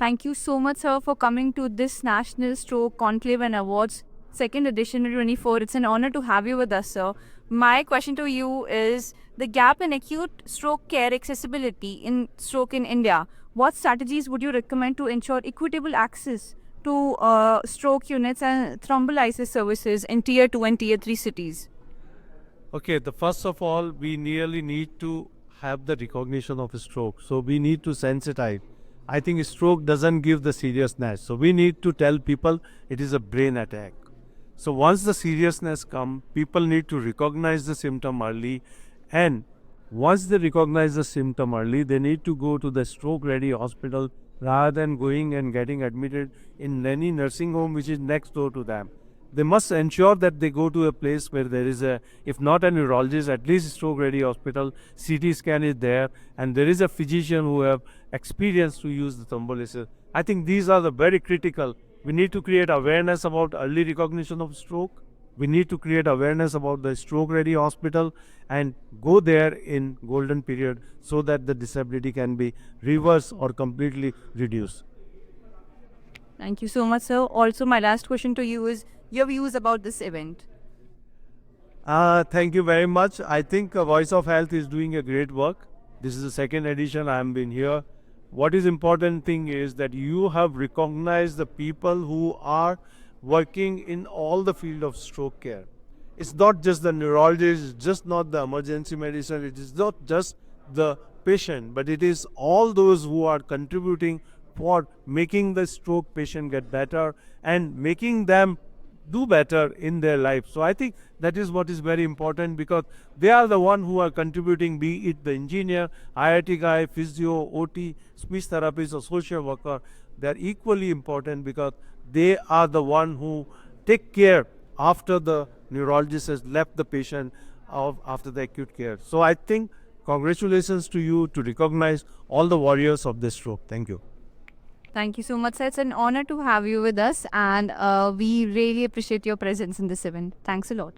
Thank you so much, sir, for coming to this National Stroke Conclave and Awards, second edition 2024. It's an honor to have you with us, sir. My question to you is the gap in acute stroke care accessibility in stroke in India. What strategies would you recommend to ensure equitable access to stroke units and thrombolysis services in Tier 2 and Tier 3 cities? Okay, the first of all, we nearly need to have the recognition of a stroke. So we need to sensitize. I think stroke doesn't give the seriousness. So we need to tell people it is a brain attack. So once the seriousness comes, people need to recognize the symptom early, and once they recognize the symptom early, they need to go to the stroke ready hospital rather than going and getting admitted in any nursing home which is next door to them. They must ensure that they go to a place where there is a, if not a neurologist, at least stroke ready hospital, CT scan is there, and there is a physician who have experience to use the thrombolysis. I think these are the very critical. We need to create awareness about early recognition of stroke. We need to create awareness about the stroke ready hospital and go there in golden period so that the disability can be reversed or completely reduced. Thank you so much, sir. Also, my last question to you is your views about this event. Thank you very much. I think Voice of Health is doing a great work. This is the second edition. I have been here. What is important thing is that you have recognized the people who are working in all the field of stroke care. It's not just the neurologist, it's just not the emergency medicine, it is not just the patient, but it is all those who are contributing for making the stroke patient get better and making them do better in their life. So I think that is what is very important, because they are the one who are contributing, be it the engineer, IIT guy, physio, OT, speech therapist or social worker. They are equally important because they are the one who take care after the neurologist has left the patient after the acute care. So I think congratulations to you to recognize all the warriors of this stroke. Thank you. Thank you so much, sir. It's an honor to have you with us, and we really appreciate your presence in this event. Thanks a lot.